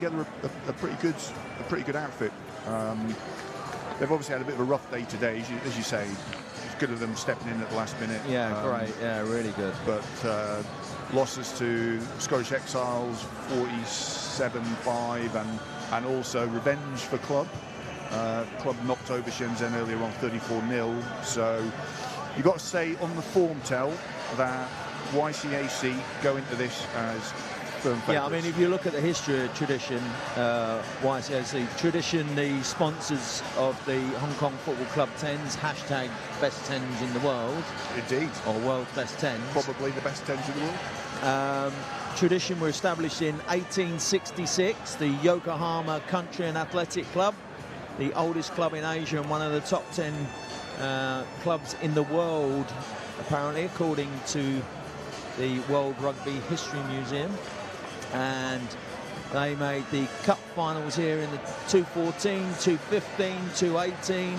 together a pretty good outfit. They've obviously had a bit of a rough day today, as you say. It's good of them stepping in at the last minute. Yeah, great. Yeah, really good. But losses to Scottish Exiles 47-5, and also revenge for Club. Club knocked over Shenzen earlier on 34-0. So you've got to say on the form tell that YCAC go into this as firm favourites. Yeah, I mean, if you look at the history of Tradition, YCAC, Tradition, the sponsors of the Hong Kong Football Club 10s, hashtag best 10s in the world. Indeed. Or world's best 10s. Probably the best 10s in the world. Tradition were established in 1866, the Yokohama Country and Athletic Club, the oldest club in Asia and one of the top 10 clubs in the world, apparently, according to the World Rugby History Museum. And they made the cup finals here in the 2014, 2015, 2018,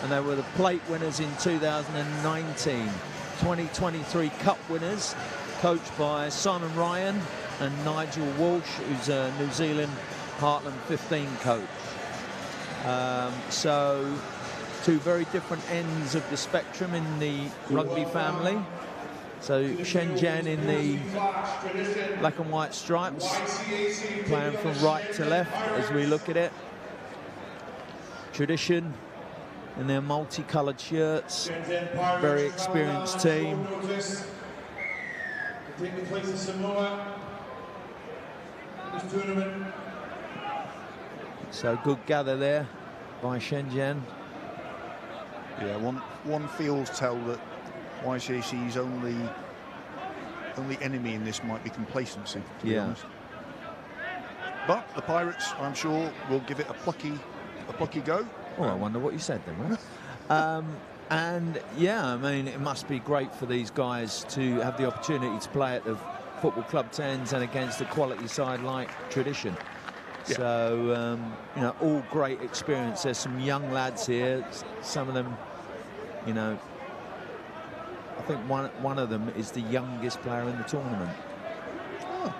and they were the plate winners in 2019. 2023 cup winners, coached by Simon Ryan and Nigel Walsh, who's a New Zealand Heartland 15 coach. So two very different ends of the spectrum in the rugby family. So Shenzen in the black and white stripes, playing from right to left as we look at it. Tradition in their multicoloured shirts, very experienced team. So good gather there by Shenzen. Yeah, one feels tell that YCAC's only enemy in this might be complacency, to be honest. But the Pirates, I'm sure, will give it a plucky go. Oh, I wonder what you said then, right? And yeah, I mean, it must be great for these guys to have the opportunity to play at the Football Club 10s and against a quality side like Tradition. Yeah. So, you know, all great experience. There's some young lads here. Some of them, you know, I think one of them is the youngest player in the tournament. Oh.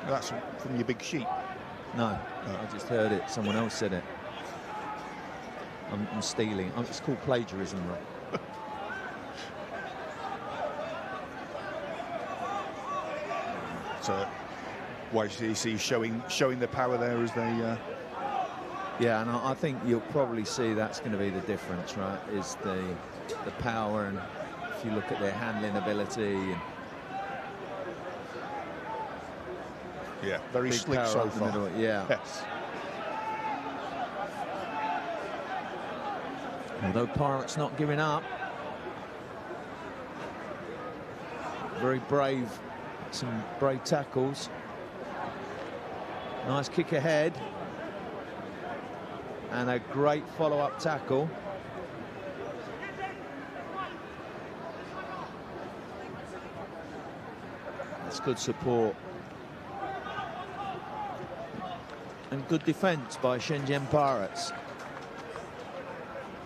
That's from your big sheet. No, I just heard it. Someone else said it. I'm stealing. It's called plagiarism, right? So YCAC showing their power there as they. Yeah, and I think you'll probably see that's going to be the difference, right? Is the power, and if you look at their handling ability. And yeah, very slick so far. Yeah. Yes. Although Pirates not giving up. Very brave. Some brave tackles. Nice kick ahead. And a great follow-up tackle. That's good support. And good defence by Shenzen Pirates.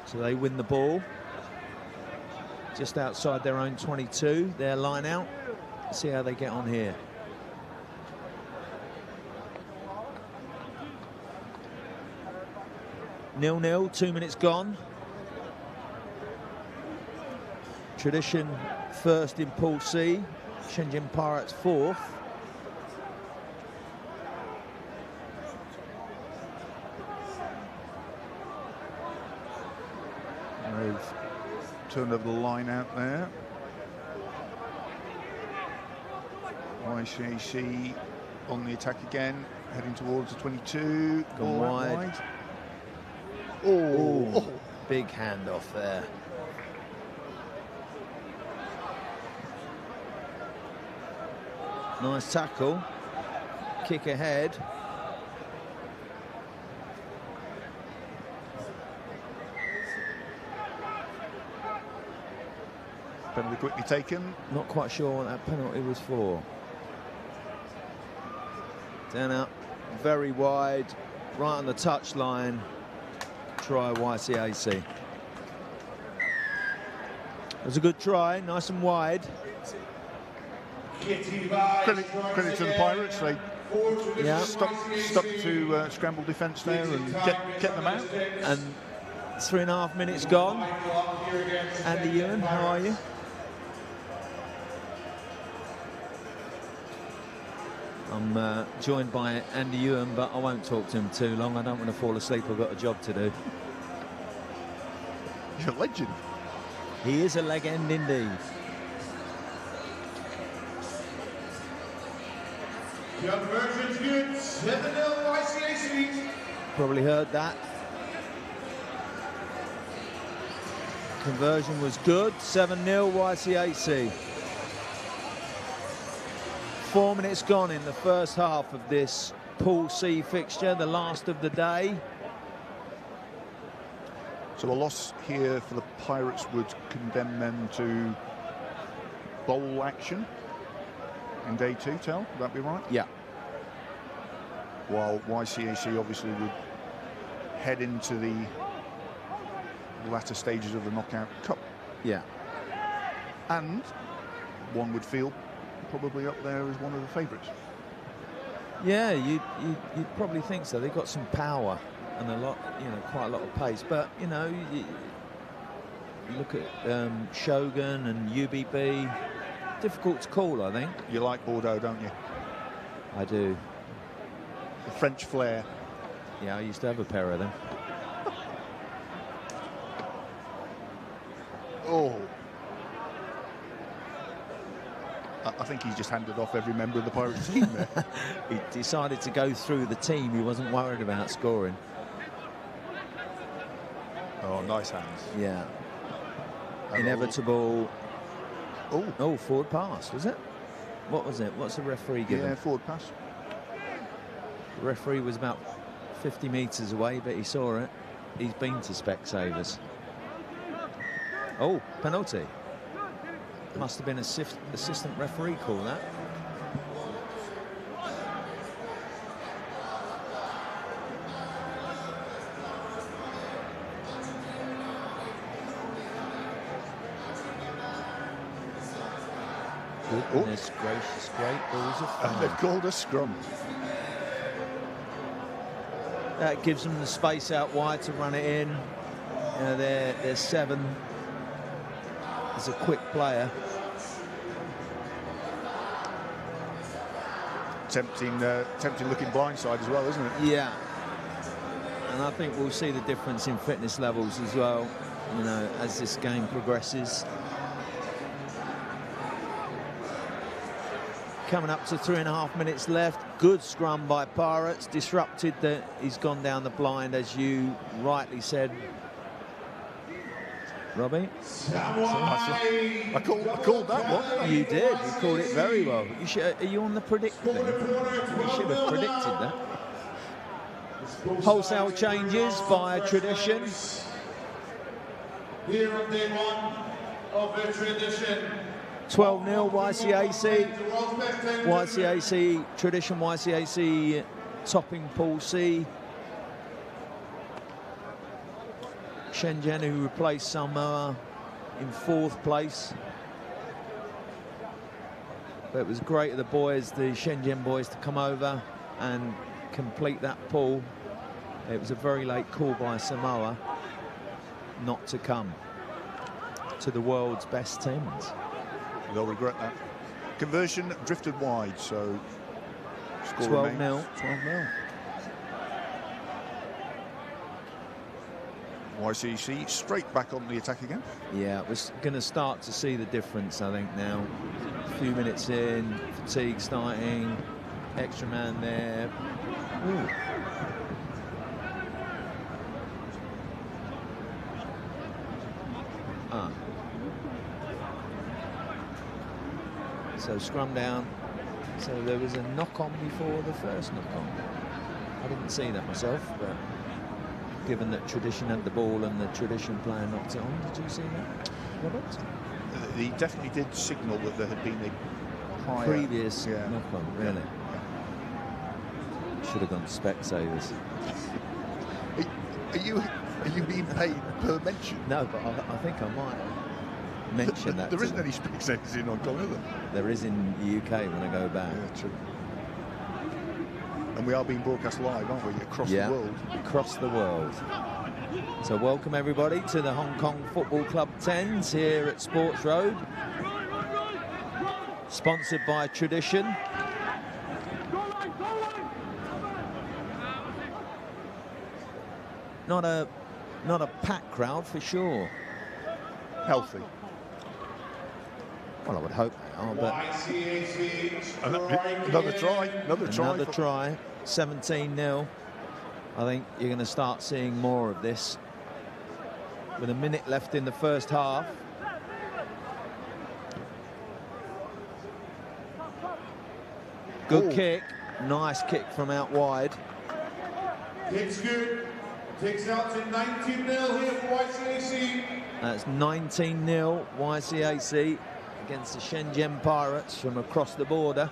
So they win the ball. Just outside their own 22, their line out. Let's see how they get on here. Nil-nil, 2 minutes gone. Tradition first in Pool C. Shenzen Pirates fourth. They've turned over the line out there. YCAC on the attack again, heading towards the 22. Gone wide. Oh, big handoff there. Nice tackle. Kick ahead. Penalty quickly taken. Not quite sure what that penalty was for. Down out, very wide, right on the touchline. Try YCAC. It was a good try, nice and wide. Credit to the Pirates. Yeah. Stuck to scramble defence there and get them out. And 3.5 minutes gone. Andy Ewan, how are you? I'm joined by Andy Ewan, but I won't talk to him too long. I don't want to fall asleep. I've got a job to do. He's a legend. He is a legend indeed. Conversion's good. 7-0 YCAC. Probably heard that. Conversion was good. 7-0 YCAC. 4 minutes gone in the first half of this Pool C fixture, the last of the day. So a loss here for the Pirates would condemn them to bowl action in day 2, Tel, would that be right? Yeah. While YCAC obviously would head into the latter stages of the Knockout Cup. Yeah. And one would feel probably up there as one of the favourites. Yeah, you'd probably think so. They've got some power and a lot, quite a lot of pace. But, you look at Shogun and UBB. Difficult to call, I think. You like Bordeaux, don't you? I do. The French flair. Yeah, I used to have a pair of them. Oh. I think he's just handed off every member of the Pirates team there. He decided to go through the team. He wasn't worried about scoring. Oh, nice hands. Yeah. Inevitable. Oh, forward pass, was it? What was it? What's the referee giving? Yeah, forward pass. The referee was about 50 metres away, but he saw it. He's been to Specsavers. Oh, penalty. Must have been assistant referee call that. Goodness gracious, great balls of fire. And they've called a scrum. That gives them the space out wide to run it in. They're 7. He's a quick player. Tempting looking blindside as well, isn't it? Yeah. And I think we'll see the difference in fitness levels as well, as this game progresses. Coming up to 3.5 minutes left. Good scrum by Pirates. Disrupted he's gone down the blind, as you rightly said, Robbie. I called that one. You did. You called it very well. Are you on the predict thing? You should have predicted that. Wholesale changes by tradition. Here on day 1 of the tradition. 12-0 YCAC. YCAC tradition. YCAC topping Pool C. Shenzen, who replaced Samoa, in 4th place. But it was great of the boys, the Shenzen boys, to come over and complete that pool. It was a very late call by Samoa not to come to the world's best 10s. They'll regret that. Conversion drifted wide, so 12-0. 12-0. YCAC straight back on the attack again. Yeah, we're going to start to see the difference, I think, now. A few minutes in, fatigue starting, extra man there. Ooh. So scrum down. So there was a knock-on before the first knock-on. I didn't see that myself, but given that tradition had the ball and the tradition player knocked it on, did you see that, Robert? He definitely did signal that there had been a previous knock-on, really. Yeah. Should have gone to Specsavers. Are you being paid per mention? No, but I think I might mention that. There isn't any Specsavers in Hong Kong, is there? There is in the UK when I go back. Yeah, true. And we are being broadcast live, aren't we, across the world? Across the world. So welcome everybody to the Hong Kong Football Club 10s here at Sports Road. Sponsored by Tradition. Not a packed crowd for sure. Healthy. Well, I would hope they are, but another try. 17-0. I think you're going to start seeing more of this. With a minute left in the first half. Good kick. Nice kick from out wide. Kick's good. Takes out to 19-0 here for YCAC. That's 19-0 YCAC against the Shenzhen Pirates from across the border.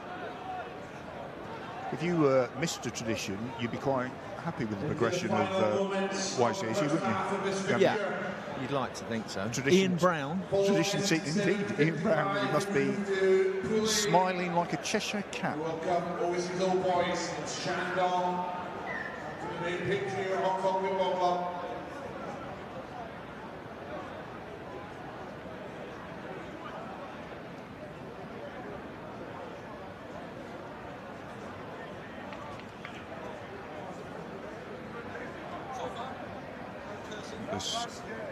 If you missed a Tradition, you'd be quite happy with the progression of YCAC, wouldn't you? Yeah, you'd like to think so. Ian Brown. Tradition team, indeed. Ian Brown, he must be smiling like a Cheshire cat. Welcome, always his old boys. It's Shenzen. The main picture here, Hong Kong Football Club.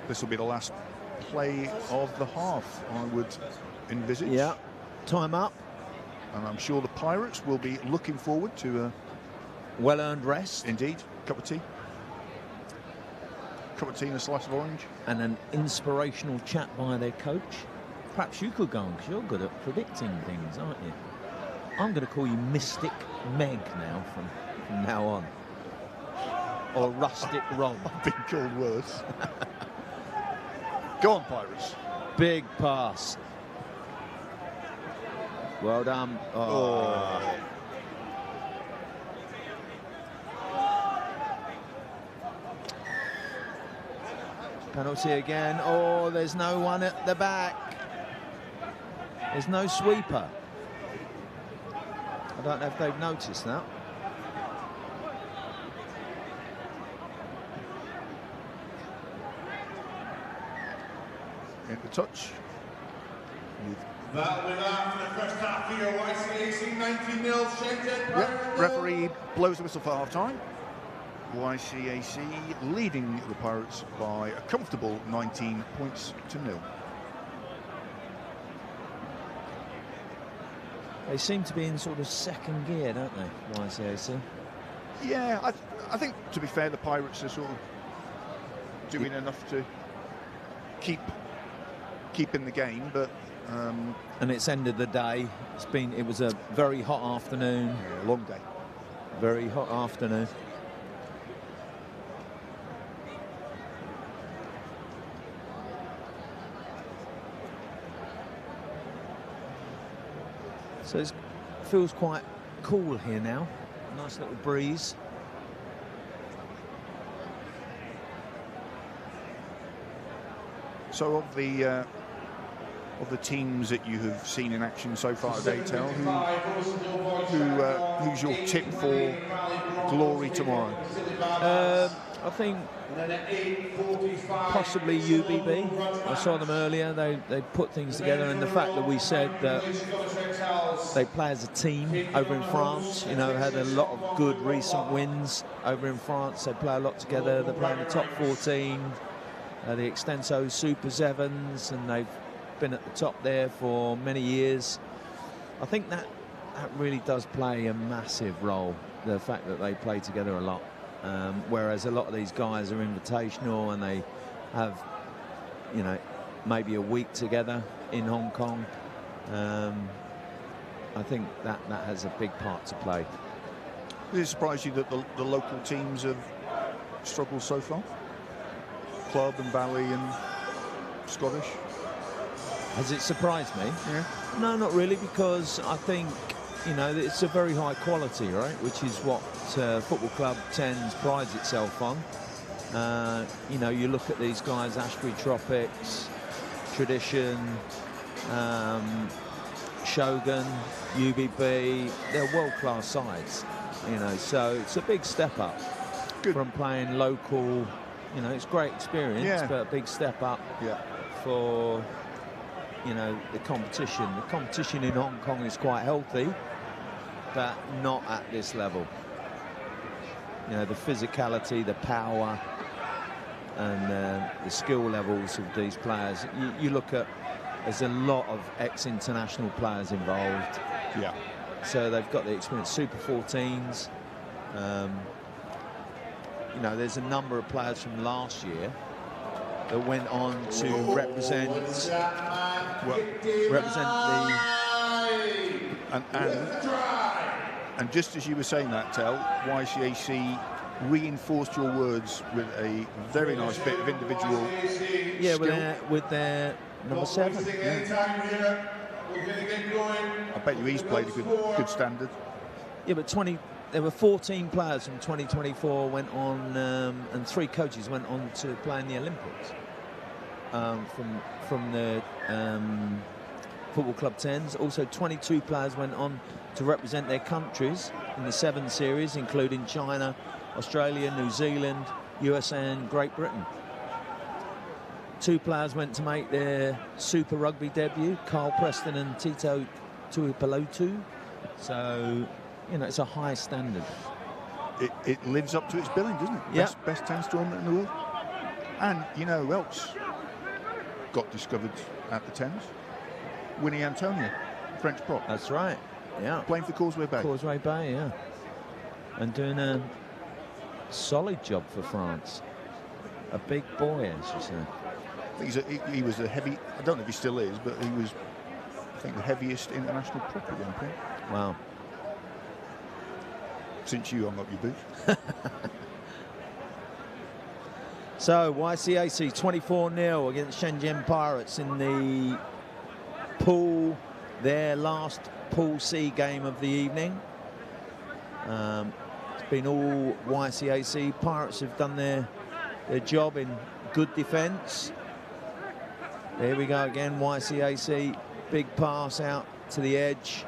This will be the last play of the half, I would envisage. Yeah, time up. And I'm sure the Pirates will be looking forward to a well-earned rest. Indeed. Cup of tea. Cup of tea and a slice of orange. And an inspirational chat by their coach. Perhaps you could go on, because you're good at predicting things, aren't you? I'm going to call you Mystic Meg now from now on. Or Rustic Rob. I've been called worse. Go on, Pirates. Big pass. Well done. Oh. Penalty again. Oh, there's no one at the back. There's no sweeper. I don't know if they've noticed that. At the touch. That with that for the first half here, YCAC 19-0 Shenzen. Yep. Referee blows the whistle for half-time. YCAC leading the Pirates by a comfortable 19 points to 0. They seem to be in sort of second gear, don't they, YCAC? Yeah, I think, to be fair, the Pirates are sort of doing enough to keep in the game, but and it's end of the day. It was a very hot afternoon. Yeah, long day. Very hot afternoon. So it feels quite cool here now. Nice little breeze. So of the teams that you have seen in action so far today, Tel, who's your tip for glory tomorrow? I think possibly UBB. I saw them earlier. They put things together, and the fact that we said that they play as a team over in France, you know, had a lot of good recent wins over in France. They play a lot together. They play in the top 14, the Extenso Super 7s, and they've been at the top there for many years. I think that really does play a massive role, the fact that they play together a lot. Whereas a lot of these guys are invitational and they have, you know, maybe a week together in Hong Kong. I think that has a big part to play. Does it surprise you that the local teams have struggled so far? Club and Valley and Scottish? Has it surprised me? Yeah. No, not really, because I think, you know, it's a very high quality, right? Which is what Football Club 10s prides itself on. You know, you look at these guys, Ashbury Tropics, Tradition, Shogun, UBB, they're world-class sides. You know, so it's a big step up from playing local. You know, it's great experience, but a big step up for, you know, the competition. The competition in Hong Kong is quite healthy, but not at this level. You know, the physicality, the power, and the skill levels of these players. You look at, there's a lot of ex-international players involved. Yeah. So they've got the experience. Super 14s. You know, there's a number of players from last year that went on to represent the... And just as you were saying that, Tel, YCAC reinforced your words with a very nice bit of individual skill. With their number 7. Yeah. I bet you he's played a good standard. Yeah, but there were 14 players from 2024 went on, and 3 coaches went on to play in the Olympics from the Football Club 10s. Also, 22 players went on to represent their countries in the 7 series, including China, Australia, New Zealand, USA and Great Britain. 2 players went to make their Super Rugby debut, Carl Preston and Tito Tuipulotu. So, you know, it's a high standard. It lives up to its billing, doesn't it? Yeah. Best 10s tournament in the world. And you know who else got discovered at the 10s? Winnie Antonio, French prop. That's right, yeah. Playing for Causeway Bay. Causeway Bay, yeah. And doing a solid job for France. A big boy, as you said. I think he was a heavy, I don't know if he still is, but he was, I think, the heaviest international prop at one point. Wow. Since you hung up your boots. So, YCAC 24-0 against Shenzhen Pirates in the pool, their last Pool C game of the evening. It's been all YCAC. Pirates have done their job in good defence. There we go again, YCAC. Big pass out to the edge.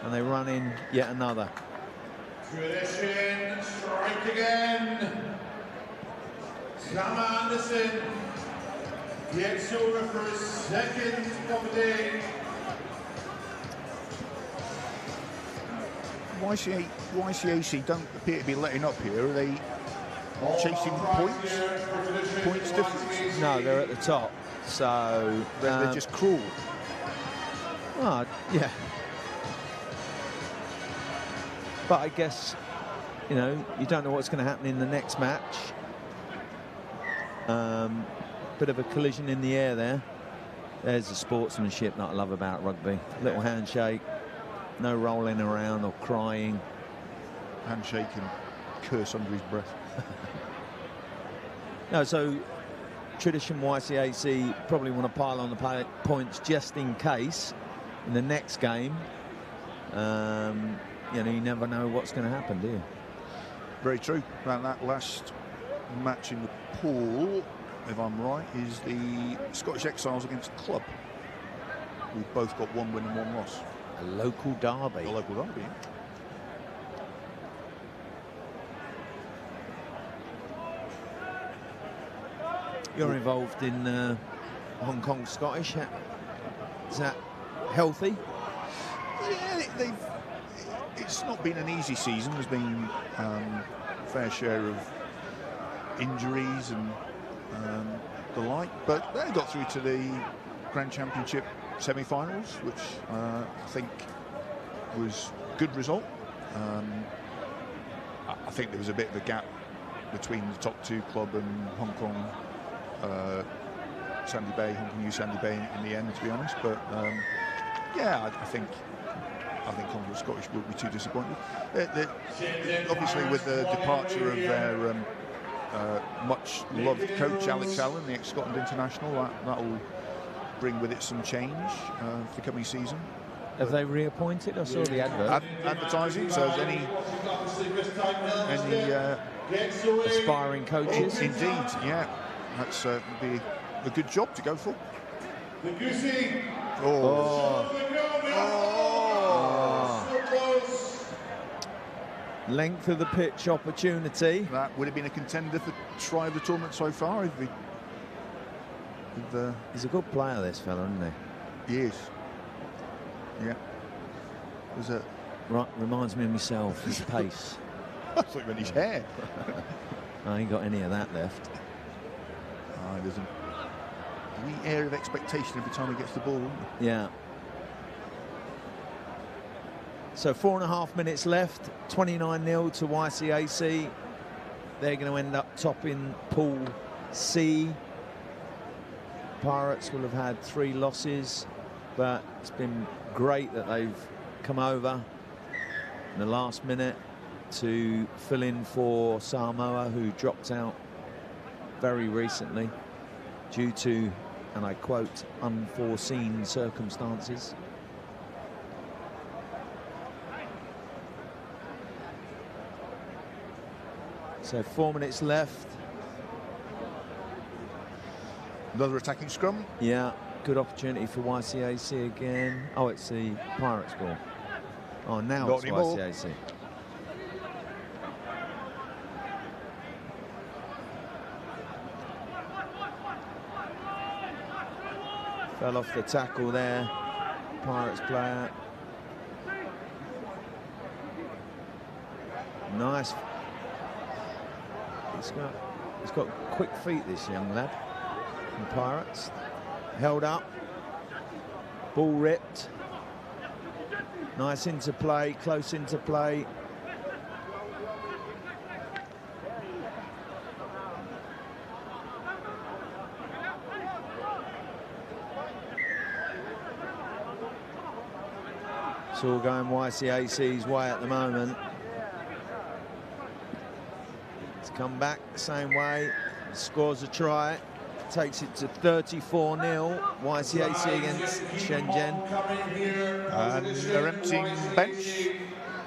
And they run in yet another. Tradition, strike again. Sam Anderson gets over for his second of the day. YCAC don't appear to be letting up here. Are they chasing points? Points difference? No, they're at the top. So they're just cruel. Oh, yeah. But I guess, you know, you don't know what's going to happen in the next match. Bit of a collision in the air there. There's the sportsmanship that I love about rugby. Little handshake, no rolling around or crying. Handshake and curse under his breath. No, so Tradition YCAC probably want to pile on the points just in case in the next game. You know, you never know what's going to happen, do you? Very true. And that last match in the pool, if I'm right, is the Scottish Exiles against Club. We've both got 1 win and 1 loss. A local derby. A local derby. You're involved in Hong Kong Scottish. Is that healthy? Yeah, it's not been an easy season. There's been a fair share of injuries and the like, but they got through to the Grand Championship semi-finals, which I think was a good result. I think there was a bit of a gap between the top 2 club and Hong Kong Sandy Bay, Hong Kong U Sandy Bay in the end, to be honest. But yeah, I think Hong Kong Scottish will be too disappointed. Obviously, with the departure of their much loved coach Alex Allen, the ex-Scotland international, that will bring with it some change for the coming season. Have they reappointed? I saw the advert. Advertising, so any aspiring coaches. Indeed, yeah. That's would be a good job to go for. The Goosey. Oh. Length of the pitch opportunity. That would have been a contender for try of the tournament so far. If He's a good player, this fella, isn't he? He is. Yeah. There's a... Right, reminds me of myself, his pace. It's like when his hair. I ain't got any of that left. There's a wee air of expectation every time he gets the ball. Yeah. So 4.5 minutes left, 29-0 to YCAC. They're going to end up topping Pool C. Pirates will have had 3 losses, but it's been great that they've come over in the last minute to fill in for Samoa, who dropped out very recently due to, and I quote, unforeseen circumstances. So 4 minutes left. Another attacking scrum. Yeah, good opportunity for YCAC again. Oh, it's the Pirates ball. Oh, now Not it's anymore. YCAC. Fell off the tackle there, Pirates player. Nice. He's got quick feet, this young lad from Pirates. Held up. Ball ripped. Nice interplay, close interplay. It's all going YCAC's way at the moment. It's come back the same way, scores a try, takes it to 34-0. YCAC against Shenzen. And they're emptying bench,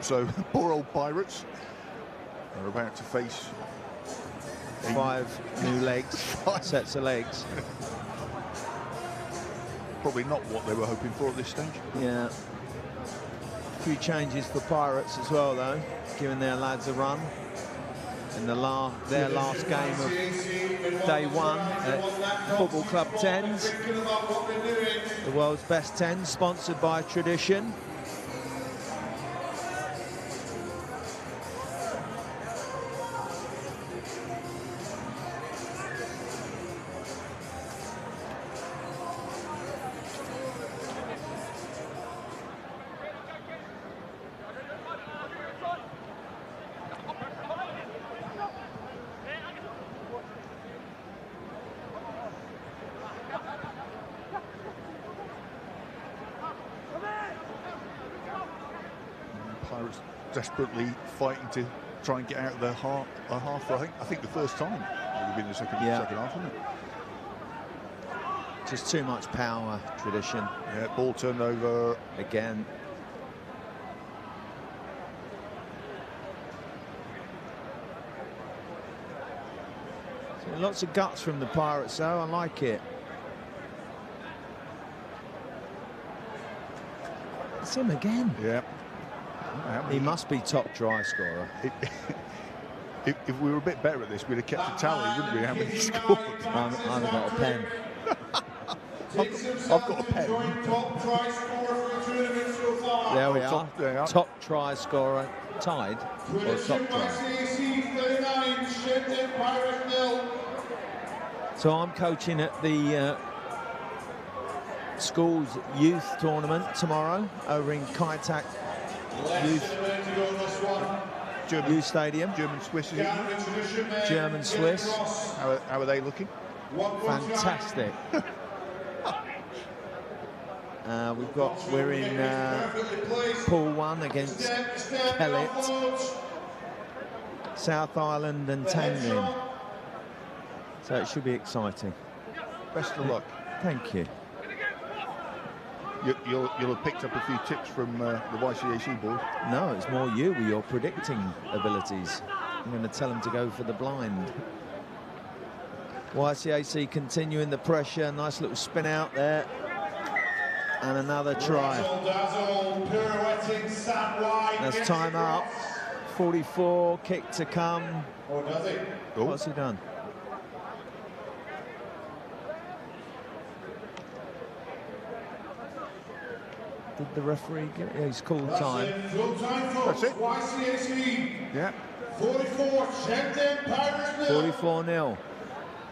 so poor old Pirates are about to face 5 new legs, sets of legs. Probably not what they were hoping for at this stage. Yeah. A few changes for Pirates as well, though, giving their lads a run in their last game of day 1 at Football Club 10s, the world's best 10s, sponsored by Tradition. Pirates desperately fighting to try and get out of their half. I think the first time it would be in the second half, wouldn't it? Just too much power, Tradition. Yeah, ball turned over again. So lots of guts from the Pirates, though. I like it. It's him again. Yeah. He must be top try scorer. If we were a bit better at this, we'd have kept a tally, wouldn't we? How many scored? I haven't got a pen. I've got a pen. There we are. Top try scorer tied. Or top try. So I'm coaching at the schools youth tournament tomorrow over in Kaitak Youth Stadium. German-Swiss, is it? German-Swiss. How are they looking? Fantastic. We're in Pool 1 against Kellet, South Island and Tanglim. So it should be exciting. Best of luck. Thank you. You'll have picked up a few tips from the YCAC board. No, it's more you with your predicting abilities. I'm going to tell them to go for the blind. YCAC continuing the pressure. Nice little spin out there. And another try. That's time up. 44, kick to come. Or does it? Oh. What's he done? Did the referee get? Yeah, he's called time. Full time for That's it. YCAC. Yeah. 44, Shenzen Pirates 0. 44-0.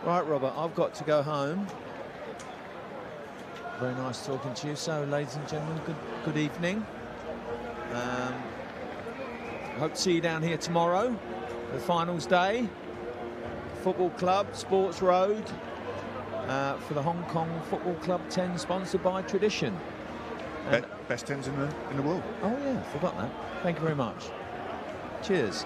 Right, Robert, I've got to go home. Very nice talking to you. So, ladies and gentlemen, good evening. Hope to see you down here tomorrow, the finals day. Football Club, Sports Road, for the Hong Kong Football Club 10, sponsored by Tradition. Best 10s in the world. Oh yeah, forgot that. Thank you very much. Cheers.